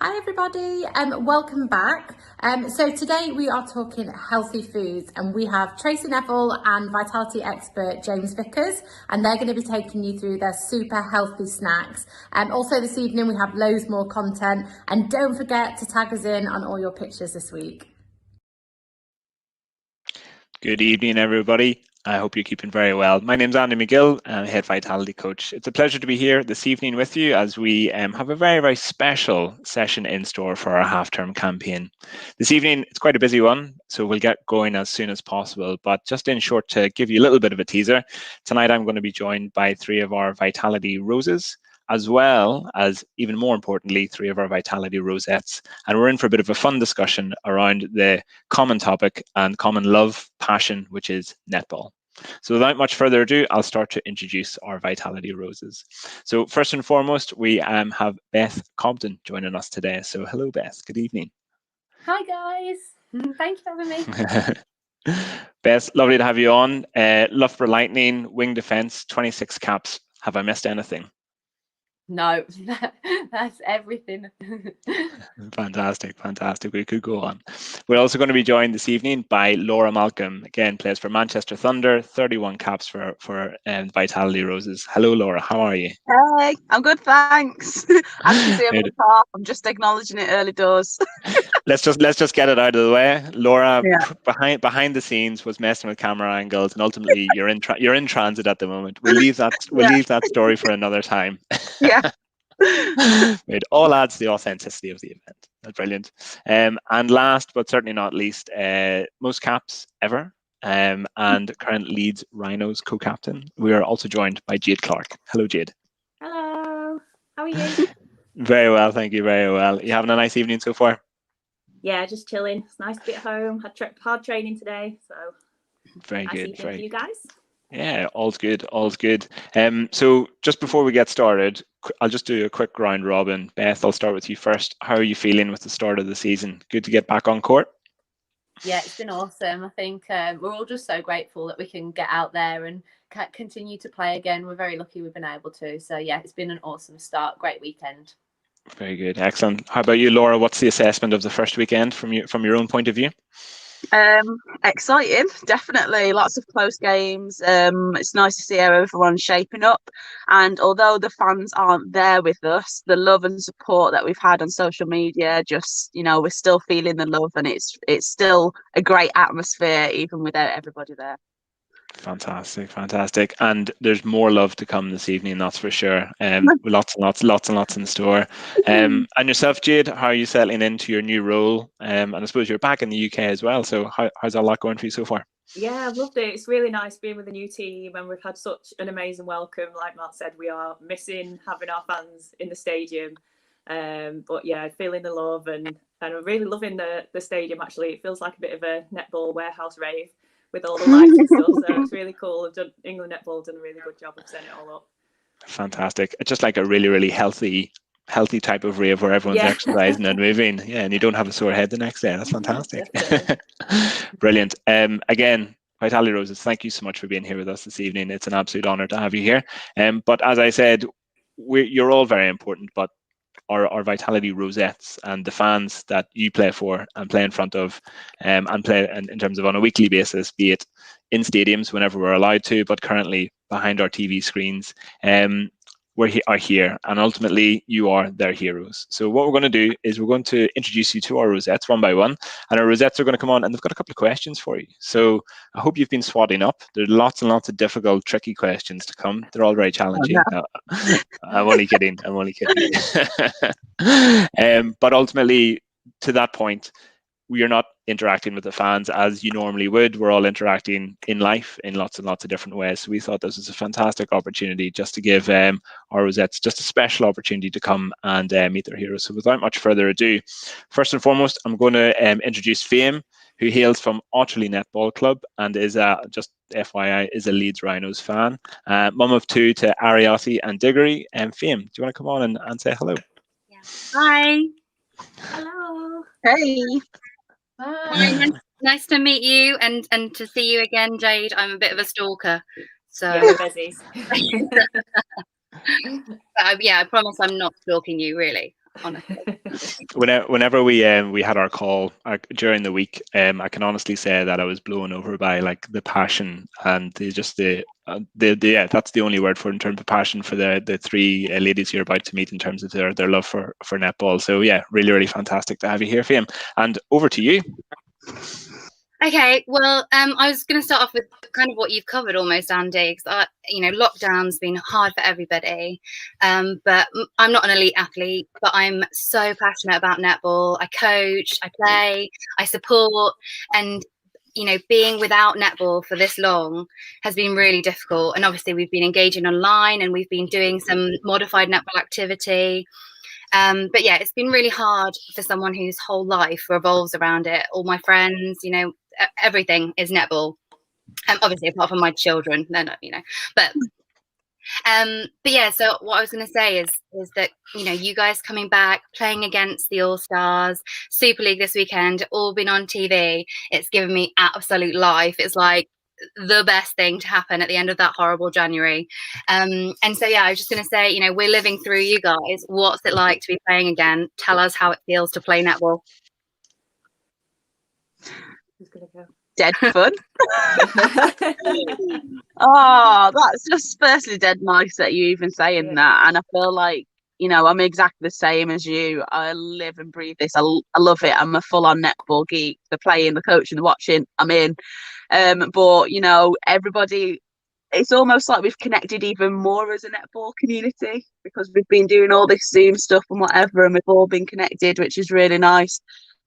Hi everybody, welcome back. So today we are talking healthy foods, and we have Tracy Neville and vitality expert James Vickers, and they're going to be taking you through their super healthy snacks. Also this evening we have loads more content, and don't forget to tag us in on all your pictures this week. Good evening, everybody. I hope you're keeping very well. My name's Andy McGill. I'm Head Vitality Coach. It's a pleasure to be here this evening with you as we have a very, very special session in store for our half-term campaign. This evening, it's quite a busy one, so we'll get going as soon as possible. But just in short, to give you a little bit of a teaser, tonight I'm going to be joined by 3 of our Vitality Roses, as well as, even more importantly, 3 of our Vitality Rosettes. And we're in for a bit of a fun discussion around the common topic and common love, passion, which is netball. So without much further ado, I'll start to introduce our Vitality Roses. So first and foremost, we have Beth Compton joining us today. So hello, Beth. Good evening. Hi, guys. Thanks for having me. Beth, lovely to have you on. Loughborough Lightning, wing defence, 26 caps. Have I missed anything? No, that's everything. Fantastic. We could go on. We're also going to be joined this evening by Laura Malcolm. Again, plays for Manchester Thunder, 31 caps for Vitality Roses. Hello, Laura. How are you? Hey, I'm good, thanks. As you can see, I'm in the car. I'm just acknowledging it early doors. Let's just get it out of the way. Laura, behind the scenes, was messing with camera angles, and ultimately you're in transit at the moment. We'll leave that story for another time. Yeah. It all adds to the authenticity of the event. That's brilliant. And last but certainly not least, most caps ever, and current Leeds Rhinos co-captain. We are also joined by Jade Clark. Hello, Jade. Hello. How are you? Very well, thank you. Very well. You having a nice evening so far? Yeah, just chilling. It's nice to be at home. Had hard training today, so very nice good. Evening for you guys. Yeah, all's good. So just before we get started, I'll just do a quick round robin. Beth, I'll start with you first. How are you feeling with the start of the season? Good to get back on court? Yeah, it's been awesome. I think we're all just so grateful that we can get out there and continue to play again. We're very lucky we've been able to. So yeah, it's been an awesome start. Great weekend. Very good. Excellent. How about you, Laura? What's the assessment of the first weekend from your own point of view? Exciting, definitely. Lots of close games. It's nice to see how everyone's shaping up. And although the fans aren't there with us, the love and support that we've had on social media, just, we're still feeling the love, and it's still a great atmosphere even without everybody there. Fantastic. And there's more love to come this evening, that's for sure. Lots and lots in store. And yourself, Jade, how are you settling into your new role? And I suppose you're back in the UK as well. So how's that lot going for you so far? Yeah, I've loved it. It's really nice being with a new team, and we've had such an amazing welcome. Like Mark said, we are missing having our fans in the stadium. But yeah, feeling the love, and I'm really loving the stadium. Actually, it feels like a bit of a netball warehouse rave with all the lights and stuff. So it's really cool. England Netball have done a really good job of setting it all up. Fantastic. It's just like a really, really healthy type of rave where everyone's exercising and moving. Yeah, and you don't have a sore head the next day. That's fantastic. Brilliant. Again, Vitality Roses, thank you so much for being here with us this evening. It's an absolute honor to have you here. But as I said, you're all very important, but our Vitality Rosettes and the fans that you play for and play in front of, and play in terms of on a weekly basis, be it in stadiums whenever we're allowed to, but currently behind our TV screens, are here, and ultimately you are their heroes. So what we're going to do is we're going to introduce you to our Rosettes one by one, and our Rosettes are going to come on, and they've got a couple of questions for you. So I hope you've been swatting up. There's lots and lots of difficult, tricky questions to come. They're all very challenging. Oh, no. I'm only kidding. But ultimately, to that point, we are not interacting with the fans as you normally would. We're all interacting in life in lots and lots of different ways. So we thought this was a fantastic opportunity just to give our Rosettes just a special opportunity to come and meet their heroes. So without much further ado, first and foremost, I'm going to introduce Fame, who hails from Otterley Netball Club and is just FYI, is a Leeds Rhinos fan. Mum of 2 to Ariati and Diggory. Fame, do you want to come on and say hello? Yeah. Hi. Hello. Hey. Hi. Nice to meet you and to see you again, Jade. I'm a bit of a stalker, so yeah, we're bezies. yeah, I promise I'm not stalking you. Really, honestly. Whenever we had our call during the week, I can honestly say that I was blown over by like the passion and that's the only word for it in terms of passion for the three ladies you're about to meet in terms of their love for netball. So yeah, really, really fantastic to have you here, Fiam. And over to you. Okay, well, I was going to start off with kind of what you've covered almost, Andy, because lockdown's been hard for everybody. But I'm not an elite athlete, but I'm so passionate about netball. I coach, I play, I support, and being without netball for this long has been really difficult. And obviously, we've been engaging online, and we've been doing some modified netball activity. But yeah, it's been really hard for someone whose whole life revolves around it. All my friends, everything is netball. Obviously, apart from my children, they're not, but yeah. So what I was going to say is that you guys coming back, playing against the All Stars, Super League this weekend, all been on TV. It's given me absolute life. It's like the best thing to happen at the end of that horrible January. And so yeah, I was just going to say, we're living through you guys. What's it like to be playing again? Tell us how it feels to play netball. Who's gonna go? Dead fun. Oh, that's just firstly dead nice that you even saying that, and I feel like I'm exactly the same as you. I live and breathe this. I love it. I'm a full-on netball geek. The playing, the coaching, the watching, I'm in. But everybody, it's almost like we've connected even more as a netball community because we've been doing all this Zoom stuff and whatever, and we've all been connected, which is really nice.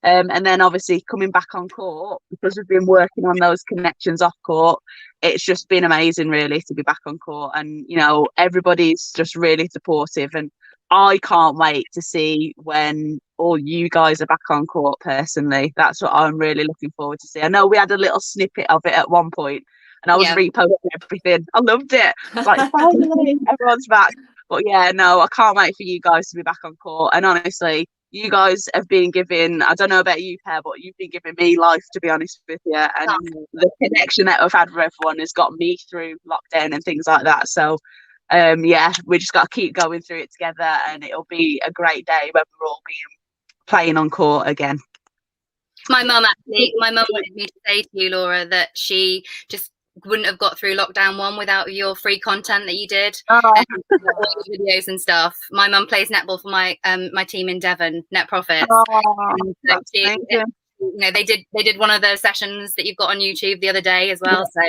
And then obviously coming back on court, because we've been working on those connections off court, it's just been amazing really to be back on court. And everybody's just really supportive, and I can't wait to see when all you guys are back on court personally. That's what I'm really looking forward to see. I know we had a little snippet of it at one point, and I was reposting everything. I loved it. Like, finally, everyone's back. But yeah, no, I can't wait for you guys to be back on court. And honestly, you guys have been giving, I don't know about you, Per, but you've been giving me life, to be honest with you. And the connection that I've had with everyone has got me through lockdown and things like that. So, yeah, we just got to keep going through it together, and it'll be a great day when we're all playing on court again. My mum wanted me to say to you, Laura, that she just wouldn't have got through lockdown 1 without your free content that you did, and videos and stuff. My mum plays netball for my team in Devon, Net Profits. They did one of those sessions that you've got on YouTube the other day as well. So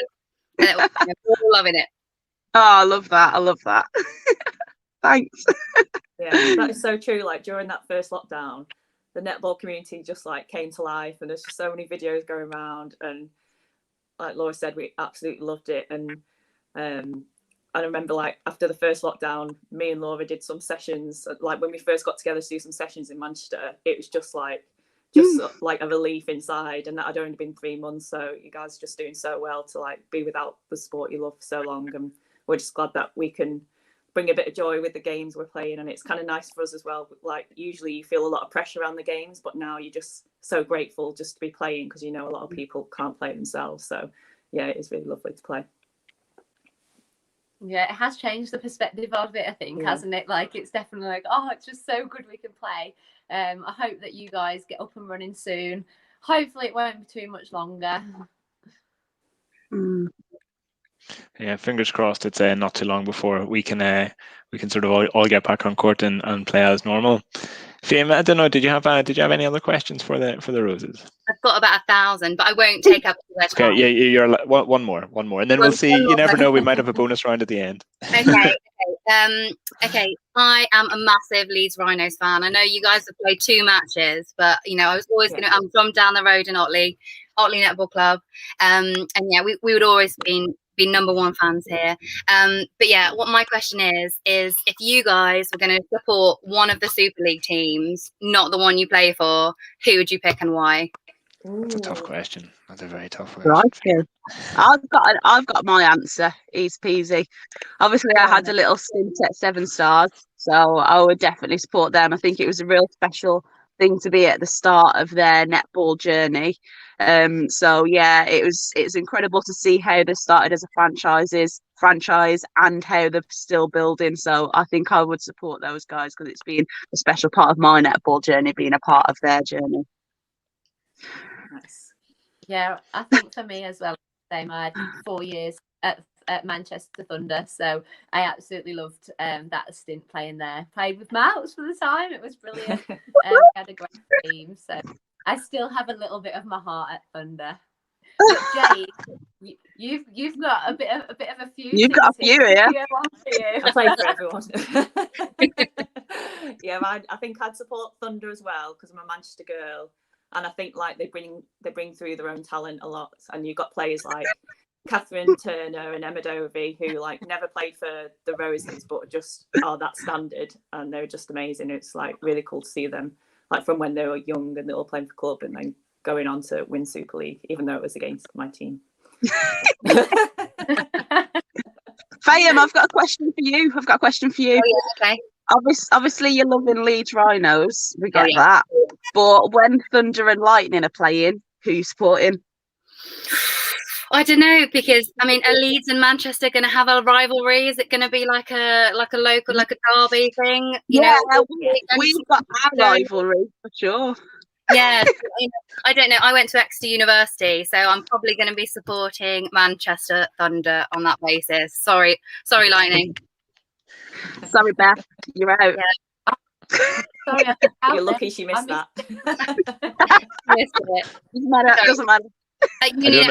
we're all loving it. Oh, I love that. Thanks. Yeah, that is so true. Like during that first lockdown, the netball community just like came to life, and there's just so many videos going around, and like Laura said, we absolutely loved it. And I remember like after the first lockdown, me and Laura did some sessions. Like when we first got together to do some sessions in Manchester, it was just like a relief inside, and that had only been 3 months. So you guys are just doing so well to like be without the sport you love for so long, and we're just glad that we can bring a bit of joy with the games we're playing. And it's kind of nice for us as well. Like usually you feel a lot of pressure around the games, but now you're just so grateful just to be playing, because a lot of people can't play themselves. So yeah, it's really lovely to play. Yeah, it has changed the perspective of it, I think, hasn't it? Like it's definitely like, oh, it's just so good we can play. I hope that you guys get up and running soon. Hopefully it won't be too much longer. Yeah, fingers crossed it's not too long before we can sort of all get back on court and play as normal. Fiam, I don't know, did you have any other questions for the Roses? I've got about 1,000, but I won't take up all their time. Okay, yeah, you're one more, and then we'll see. You never know, we might have a bonus round at the end. Okay. I am a massive Leeds Rhinos fan. I know you guys have played 2 matches, but I was always I'm from down the road in Otley Netball Club, and yeah, we would always be number 1 fans here. But yeah, what my question is if you guys were going to support one of the Super League teams, not the one you play for, who would you pick and why? That's a tough question. That's a very tough Right. question. I've got my answer. Easy peasy. Obviously, I had a little stint at 7 Stars, so I would definitely support them. I think it was a real special thing to be at the start of their netball journey. So yeah, it's incredible to see how they started as a franchise franchise and how they're still building. So I think I would support those guys because it's been a special part of my netball journey, being a part of their journey. Nice. Yeah, I think for me as well, same. I had 4 years at Manchester Thunder, so I absolutely loved that stint playing there. Played with Mouse for the time; it was brilliant. We had a great team, so I still have a little bit of my heart at Thunder. But Jade, you've got a bit of a few. You've got a few here. I play for everyone. Yeah, I think I'd support Thunder as well because I'm a Manchester girl, and I think like they bring through their own talent a lot. And you've got players like Catherine Turner and Emma Dovey who like never played for the Rosettes but just are that standard, and they're just amazing. It's like really cool to see them like from when they were young and they were playing for club and then going on to win Super League, even though it was against my team. Fayum, I've got a question for you. Oh, yeah, okay. Obviously, you're loving Leeds Rhinos. We get that. But when Thunder and Lightning are playing, who you supporting? I don't know, because I mean, are Leeds and Manchester going to have a rivalry? Is it going to be like a local, like a derby thing? You know, we've got our rivalry for sure. Yeah, I don't know. I went to Exeter University, so I'm probably going to be supporting Manchester Thunder on that basis. Sorry, Lightning. Sorry, Beth, you're out. Yeah. Sorry, you're lucky she missed that. Missed it. Doesn't matter. At uni,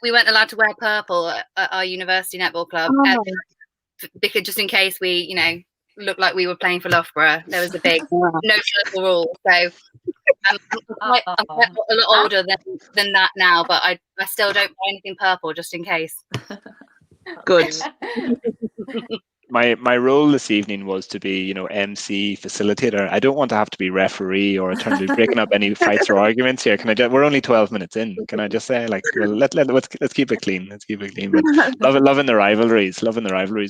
we weren't allowed to wear purple at our university netball club because just in case we, you know, looked like we were playing for Loughborough. There was a big no purple rule. So I'm a lot older than that now, but I still don't buy anything purple just in case. Good. My role this evening was to be, you know, MC facilitator. I don't want to have to be referee or in terms of breaking up any fights or arguments here. Can I? We're only 12 minutes in. Can I just say, like, well, let's keep it clean. Let's keep it clean. But loving the rivalries,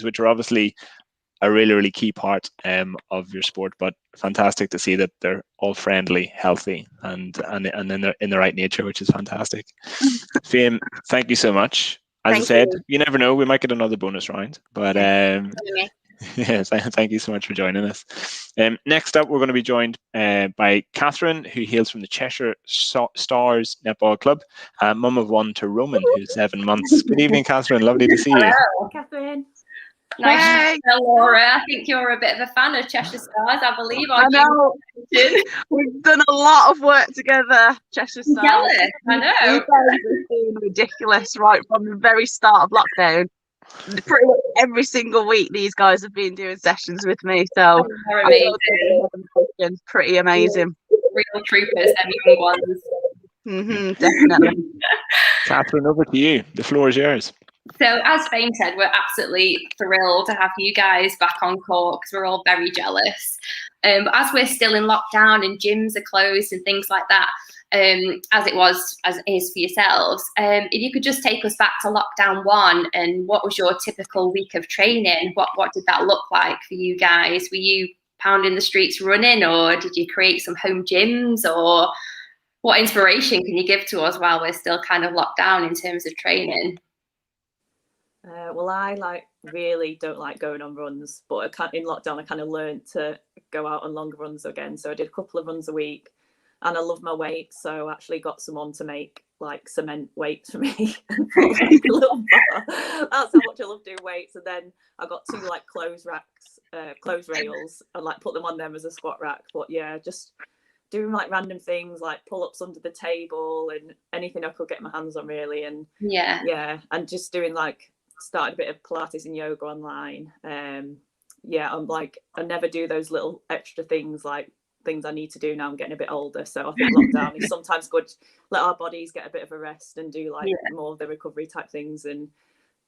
which are obviously a really, really key part of your sport. But fantastic to see that they're all friendly, healthy, and in the right nature, which is fantastic. Fayum, thank you so much. As I said, you never know, we might get another bonus round. But yes, thank you so much for joining us. Next up, we're going to be joined by Catherine, who hails from the Cheshire Stars Netball Club, mum of one to Roman, who's 7 months. Good evening, Catherine. Lovely to see you. Hello, Catherine. Nice to know, Laura. I think you're a bit of a fan of Cheshire Stars, I believe. I know. We've done a lot of work together, Cheshire Stars. Jealous, I know. You guys have been ridiculous right from the very start of lockdown. Pretty much every single week, these guys have been doing sessions with me. So amazing. Pretty amazing. Real troopers, them young ones. Definitely. Catherine, over to you. The floor is yours. So as Fayum said, we're absolutely thrilled to have you guys back on court because we're all very jealous. But as we're still in lockdown and gyms are closed and things like that, as it is for yourselves, if you could just take us back to lockdown 1 and what was your typical week of training? What did that look like for you guys? Were you pounding the streets running, or did you create some home gyms, or what inspiration can you give to us while we're still kind of locked down in terms of training? Well, I really don't like going on runs, but in lockdown I kind of learned to go out on longer runs again. So I did a couple of runs a week, and I love my weights, so I actually got someone to make like cement weights for me. Like a little bar. That's how much I love doing weights. And then I got 2 like clothes rails, and like put them on them as a squat rack. But yeah, just doing like random things like pull-ups under the table and anything I could get my hands on really. And yeah, and just doing like started a bit of Pilates and yoga online. I'm like, I never do those little extra things like things I need to do now. I'm getting a bit older, so I think lockdown is sometimes good. Let our bodies get a bit of a rest and do like more of the recovery type things. And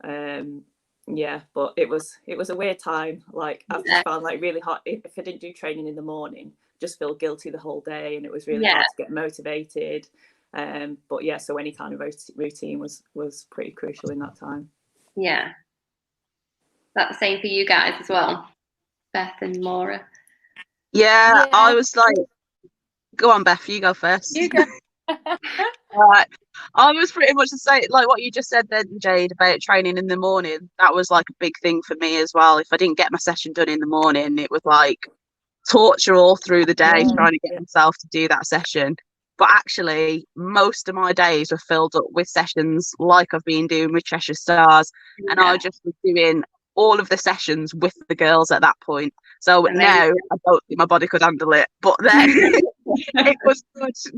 but it was a weird time. Like I've just found like really hard if I didn't do training in the morning, just feel guilty the whole day, and it was really hard to get motivated. But yeah, so any kind of routine was pretty crucial in that time. Yeah. That's the same for you guys as well, Beth and Laura. Yeah, I was like, go on, Beth, you go first. You go. Right. I was pretty much the same, like what you just said then, Jade, about training in the morning. That was like a big thing for me as well. If I didn't get my session done in the morning, it was like torture all through the day trying to get myself to do that session. But actually, most of my days were filled up with sessions like I've been doing with Cheshire Stars. And I just was doing all of the sessions with the girls at that point. So now I don't think my body could handle it. But then it was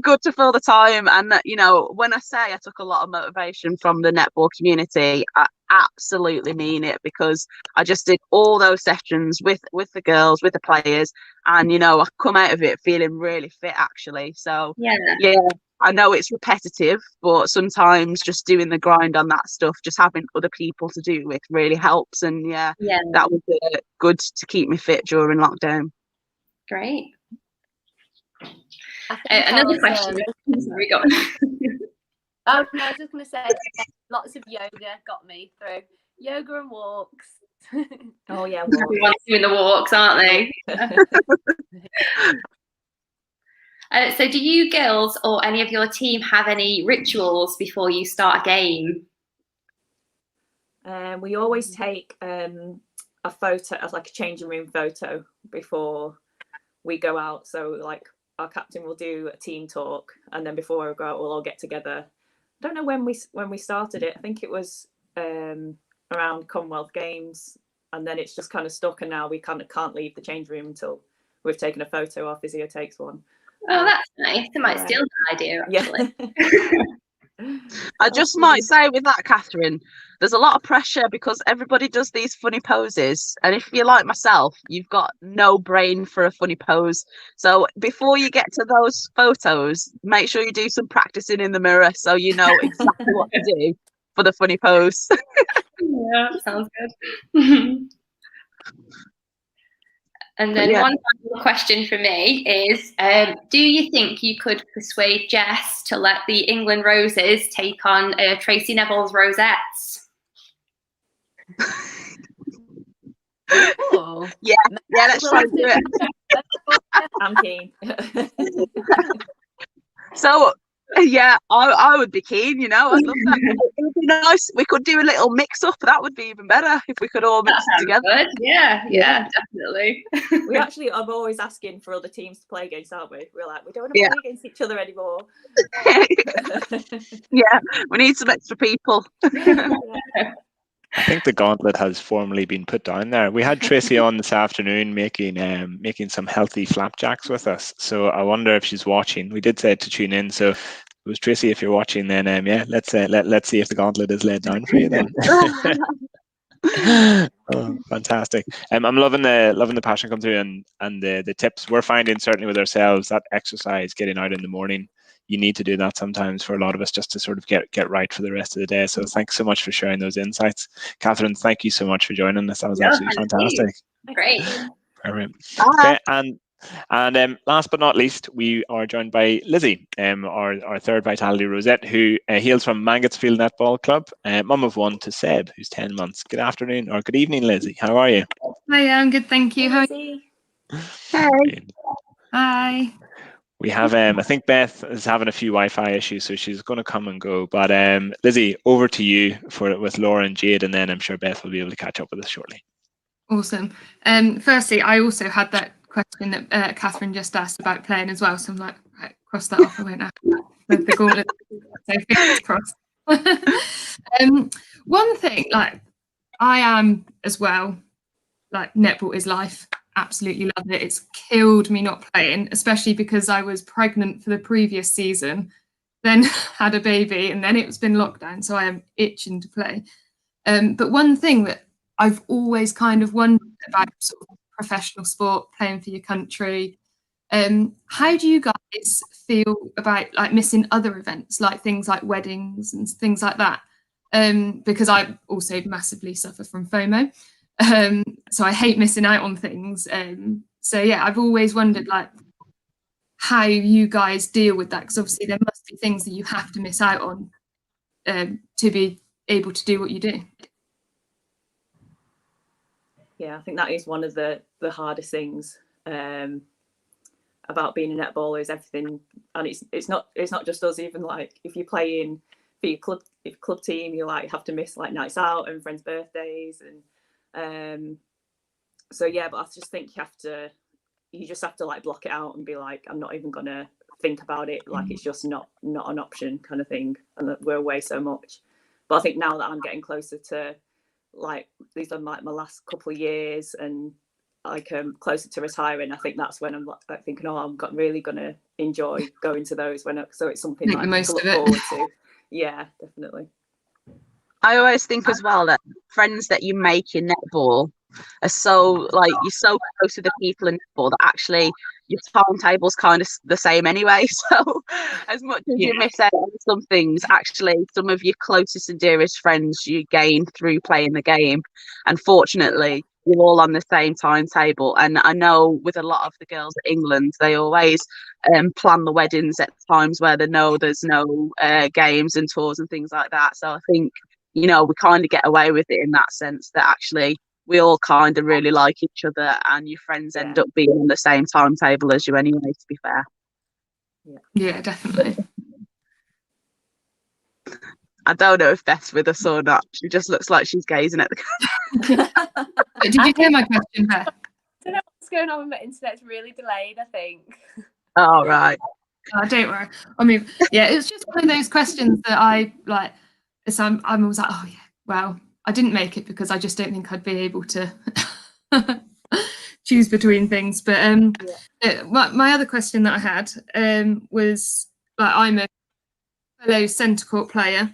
good to fill the time. And, you know, when I say I took a lot of motivation from the netball community, I absolutely mean it, because I just did all those sessions with the girls, with the players, and you know, I come out of it feeling really fit actually. So yeah, I know it's repetitive, but sometimes just doing the grind on that stuff, just having other people to do with, really helps. And that was good to keep me fit during lockdown. Great. Another question. Sorry, go on. Oh no, I was just going to say, lots of yoga got me through. Yoga and walks. Oh yeah, everyone's doing the walks, aren't they? So do you girls or any of your team have any rituals before you start a game? We always take a photo of, like, a changing room photo before we go out. So like our captain will do a team talk, and then before we go out, we'll all get together. I don't know when we started it. I think it was around Commonwealth Games, and then it's just kind of stuck, and now we kind of can't leave the change room until we've taken a photo. Our physio takes one. Oh, that's nice. I might steal that idea, actually. I just might say with that, Catherine, there's a lot of pressure because everybody does these funny poses, and if you're like myself, you've got no brain for a funny pose. So before you get to those photos, make sure you do some practicing in the mirror so you know exactly what to do for the funny pose. Yeah, sounds good. And then one final question for me is, do you think you could persuade Jess to let the England Roses take on Tracy Neville's Rosettes? Oh. Yeah, let's try and do it. I'm keen. So yeah, I would be keen, you know. I'd love that. It would be nice. We could do a little mix up. That would be even better if we could all mix it together. Good. Yeah, definitely. We actually are always asking for other teams to play against, aren't we? We're like, we don't want to play against each other anymore. Yeah, we need some extra people. I think the gauntlet has formally been put down there. We had Tracy on this afternoon making some healthy flapjacks with us. So I wonder if she's watching. We did say to tune in. So it was Tracy, if you're watching, then let's see if the gauntlet is laid down for you then. Oh, fantastic. I'm loving the passion come through and the tips we're finding, certainly with ourselves, that exercise, getting out in the morning. You need to do that sometimes for a lot of us just to sort of get right for the rest of the day. So thanks so much for sharing those insights. Catherine, thank you so much for joining us. That was absolutely fantastic. Great. Perfect. Okay, and last but not least, we are joined by Lizzie, our third Vitality Rosette, who hails from Mangotsfield Netball Club, mum of one to Seb, who's 10 months. Good afternoon or good evening, Lizzie. How are you? Hi, I'm good, thank you. How are you? Hey. Hi. We have, I think Beth is having a few Wi-Fi issues, so she's going to come and go. But Lizzie, over to you with Laura and Jade, and then I'm sure Beth will be able to catch up with us shortly. Awesome. Firstly, I also had that question that Catherine just asked about playing as well, so I'm like, right, cross that off. I won't ask the gauntlet. So fingers crossed. One thing, like, I am as well, like, netball is life. Absolutely love it. It's killed me not playing, especially because I was pregnant for the previous season, then had a baby, and then it's been lockdown, so I am itching to play. But one thing that I've always kind of wondered about sort of professional sport, playing for your country, how do you guys feel about like missing other events, like things like weddings and things like that? Because I also massively suffer from FOMO. So I hate missing out on things. So yeah, I've always wondered like how you guys deal with that, because obviously there must be things that you have to miss out on to be able to do what you do. Yeah, I think that is one of the hardest things. about being a netballer is everything, and it's not just us. Even like if you're playing for your club team, you like have to miss like nights out and friends' birthdays, and so yeah. But I just think you just have to like block it out and be like, I'm not even gonna think about it. Like it's just not an option kind of thing, and that we're away so much. But I think now that I'm getting closer to like these are like my last couple of years and like closer to retiring, I think that's when I'm like thinking, oh, I'm really gonna enjoy going to those so it's something Make like the most to look of it. forward to. Yeah, definitely. I always think as well that friends that you make in netball are so like you're so close to the people in netball that actually your timetable's kind of the same anyway. So as much as you miss out on some things, actually some of your closest and dearest friends you gain through playing the game. And fortunately, you're all on the same timetable. And I know with a lot of the girls at England, they always plan the weddings at times where they know there's no games and tours and things like that. So I think, you know, we kind of get away with it in that sense that actually we all kind of really like each other and your friends end up being on the same timetable as you anyway, to be fair. Yeah, definitely. I don't know if Beth's with us or not. She just looks like she's gazing at the camera. Did you hear my question, Beth? I don't know what's going on with my internet's really delayed, I think. Oh, right. Oh, don't worry. I mean, yeah, it's just one of those questions that I like. So I'm always like, oh yeah, well, I didn't make it because I just don't think I'd be able to choose between things. But my other question that I had was like, I'm a fellow centre court player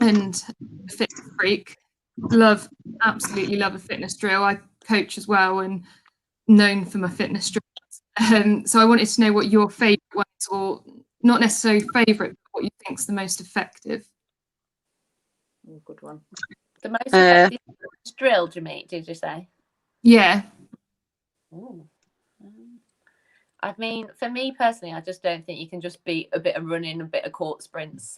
and a fitness freak. Absolutely love a fitness drill. I coach as well and known for my fitness drills. So I wanted to know what your favourite ones, or not necessarily favourite, but what you think is the most effective. Good one. The most effective drill, did you say? Yeah. Ooh. I mean, for me personally, I just don't think you can just beat a bit of running, a bit of court sprints.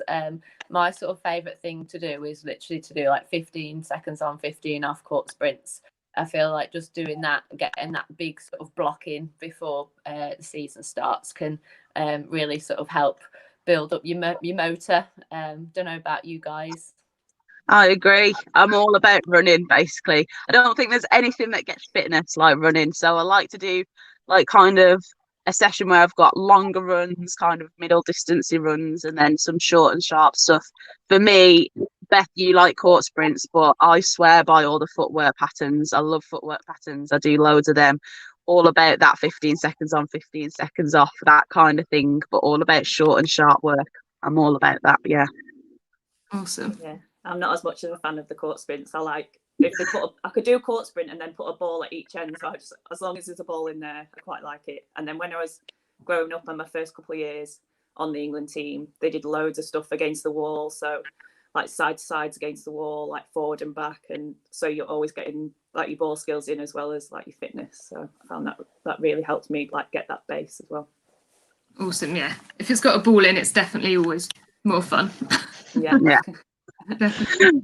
My sort of favourite thing to do is literally to do like 15 seconds on, 15 off court sprints. I feel like just doing that, getting that big sort of block in before the season starts can really sort of help build up your motor. Don't know about you guys. I agree. I'm all about running, basically. I don't think there's anything that gets fitness like running. So I like to do like kind of a session where I've got longer runs, kind of middle distance runs, and then some short and sharp stuff. For me, Beth, you like court sprints, but I swear by all the footwork patterns. I love footwork patterns. I do loads of them. All about that 15 seconds on, 15 seconds off, that kind of thing, but all about short and sharp work. I'm all about that, yeah. Awesome. Yeah, I'm not as much of a fan of the court sprints. I like if they I could do a court sprint and then put a ball at each end. So I just, as long as there's a ball in there, I quite like it. And then when I was growing up in my first couple of years on the England team, they did loads of stuff against the wall. So like side to sides against the wall, like forward and back. And so you're always getting like your ball skills in as well as like your fitness. So I found that really helped me like get that base as well. Awesome, yeah. If it's got a ball in, it's definitely always more fun. Yeah. Definitely.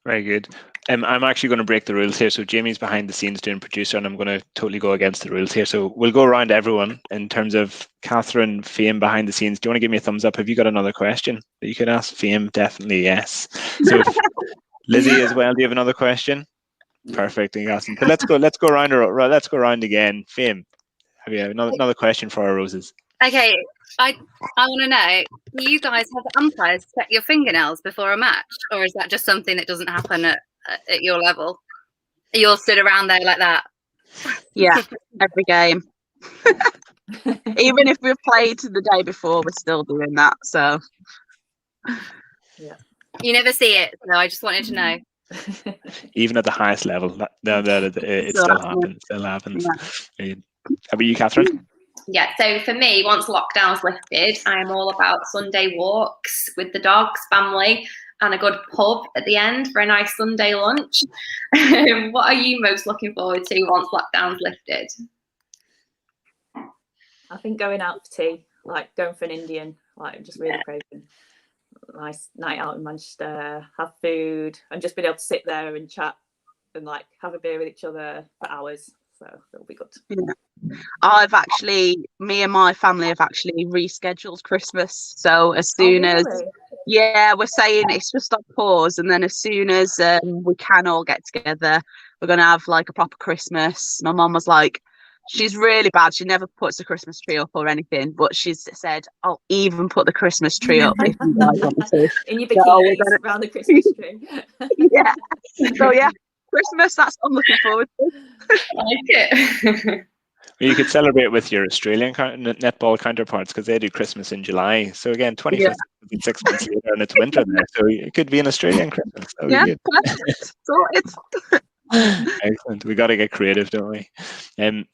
Very good. I'm actually going to break the rules here. So Jamie's behind the scenes doing producer, and I'm going to totally go against the rules here. So we'll go around everyone in terms of Catherine, Fame behind the scenes. Do you want to give me a thumbs up? Have you got another question that you could ask? Fame, definitely yes. So Lizzie as well. Do you have another question? Perfect. Awesome. So let's go around again. Fame, have you another question for our Roses? Okay, I want to know, do you guys have umpires check your fingernails before a match, or is that just something that doesn't happen at your level? You all stood around there like that? Yeah, every game. Even if we've played the day before, we're still doing that. So yeah, you never see it, so I just wanted to know. Even at the highest level, it still happens. Still happens. Yeah. How about you, Catherine? Yeah, so for me, once lockdown's lifted, I am all about Sunday walks with the dogs, family, and a good pub at the end for a nice Sunday lunch. What are you most looking forward to once lockdown's lifted? I think going out for tea, like going for an Indian, like just really craving. Nice night out in Manchester, have food, and just being able to sit there and chat and like have a beer with each other for hours. so it'll be good. Yeah. Me and my family have actually rescheduled Christmas. So as soon as, we're saying it's just on pause, and then as soon as we can all get together, we're going to have like a proper Christmas. My mum was like, she's really bad. She never puts a Christmas tree up or anything, but she's said, I'll even put the Christmas tree up if you guys want to. In your bikinis around the Christmas tree. Yeah. So yeah, Christmas, that's what I'm looking forward to. I like it. Well, you could celebrate with your Australian netball counterparts, because they do Christmas in July. So again, 25th and 6 months later, and it's winter there. So it could be an Australian Christmas. Sorted. Excellent. We got to get creative, don't we?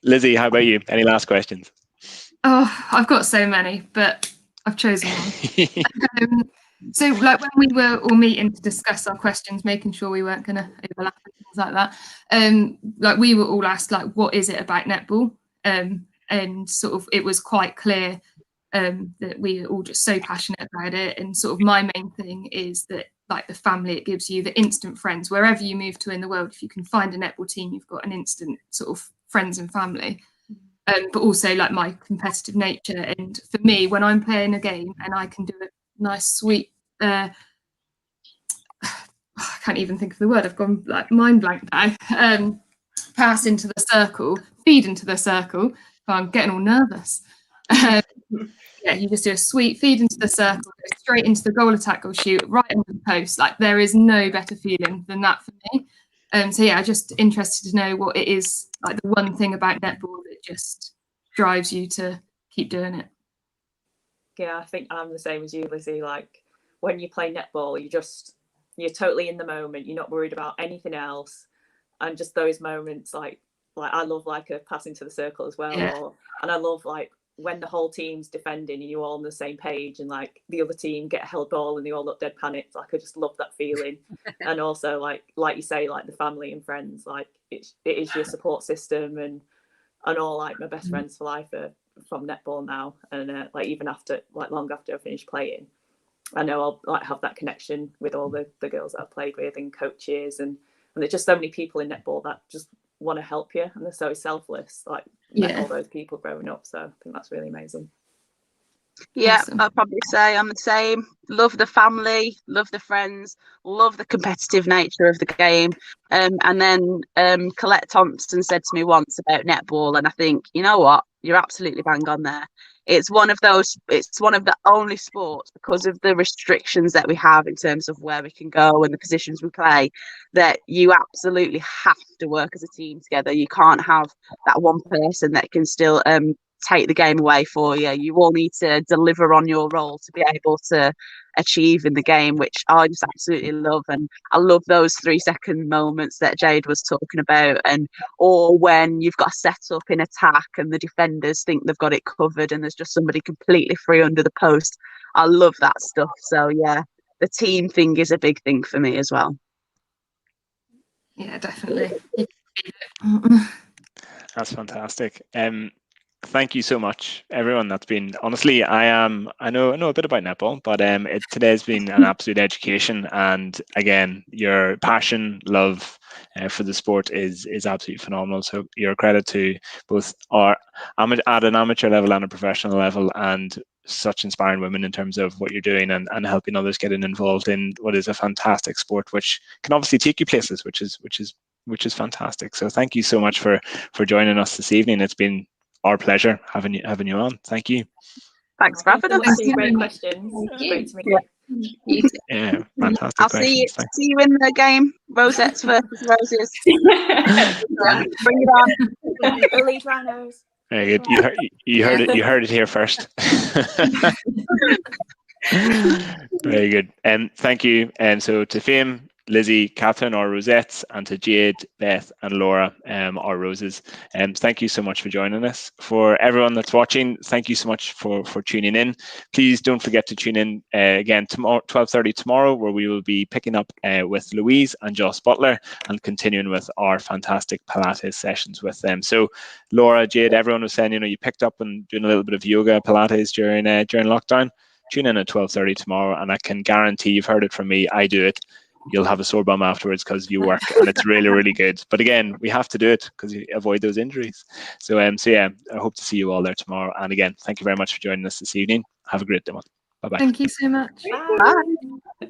Lizzie, how about you? Any last questions? Oh, I've got so many, but I've chosen one. So like when we were all meeting to discuss our questions, making sure we weren't going to overlap and things like that, like we were all asked, like, what is it about netball? And sort of it was quite clear that we are all just so passionate about it. And sort of my main thing is that, like, the family it gives you, the instant friends, wherever you move to in the world, if you can find a netball team, you've got an instant sort of friends and family. But also like my competitive nature. And for me, when I'm playing a game and I can do a nice, sweet, I can't even think of the word, I've gone like mind blank now, pass into the circle, feed into the circle, so I'm getting all nervous. Yeah, you just do a sweet feed into the circle, go straight into the goal attack or shoot, right into the post. Like, there is no better feeling than that for me. So yeah, I'm just interested to know what it is, like the one thing about netball that just drives you to keep doing it. Yeah, I think I'm the same as you, Lizzie. Like, when you play netball, you're totally in the moment. You're not worried about anything else, and just those moments, like I love like a passing to the circle as well. Yeah. And I love like when the whole team's defending and you're all on the same page, and like the other team get a held ball and they all look dead panicked. Like, I just love that feeling. And also like you say, like the family and friends, like it is your support system, and all like my best friends for life are from netball now. And like even after, like long after I finish playing, I know I'll like have that connection with all the girls that I've played with and coaches, and there's just so many people in netball that just want to help you, and they're so selfless, like all those people growing up. So I think that's really amazing. Yeah, Awesome. I'll probably say I'm the same. Love the family, love the friends, love the competitive nature of the game. And then Colette Thompson said to me once about netball, and I think, you know what, you're absolutely bang on there. It's one of the only sports, because of the restrictions that we have in terms of where we can go and the positions we play, that you absolutely have to work as a team together. You can't have that one person that can still take the game away for you. You all need to deliver on your role to be able to achieve in the game, which I just absolutely love. And I love those 3-second moments that Jade was talking about, or when you've got set up in attack and the defenders think they've got it covered and there's just somebody completely free under the post. I love that stuff. So yeah, the team thing is a big thing for me as well. Yeah, definitely. That's fantastic. Thank you so much, everyone. That's been, honestly, I know a bit about netball, but today's been an absolute education. And again, your passion, love for the sport is absolutely phenomenal. So you're a credit to both at an amateur level and a professional level, and such inspiring women in terms of what you're doing and helping others getting involved in what is a fantastic sport, which can obviously take you places, which is fantastic. So thank you so much for joining us this evening. It's been our pleasure having you on. Thank you. Thanks for having us. Great questions. Great to meet you. Yeah, fantastic. I'll see you in the game. Rosettes versus Roses. Bring it on. We'll lead rhinos. Very good. You heard it here first. Very good. Thank you. And so to Fame, Lizzie, Catherine, our Rosettes, and to Jade, Beth, and Laura, our Roses. Thank you so much for joining us. For everyone that's watching, thank you so much for tuning in. Please don't forget to tune in again tomorrow, 12:30 tomorrow, where we will be picking up with Louise and Joss Butler and continuing with our fantastic Pilates sessions with them. So Laura, Jade, everyone was saying, you picked up and doing a little bit of yoga, Pilates during lockdown. Tune in at 12:30 tomorrow, and I can guarantee, you've heard it from me, I do it. you'll have a sore bum afterwards because you work, and it's really, really good. But again, we have to do it because you avoid those injuries. So yeah, I hope to see you all there tomorrow. And again, thank you very much for joining us this evening. Have a great day. Bye bye. Thank you so much. Bye. Bye.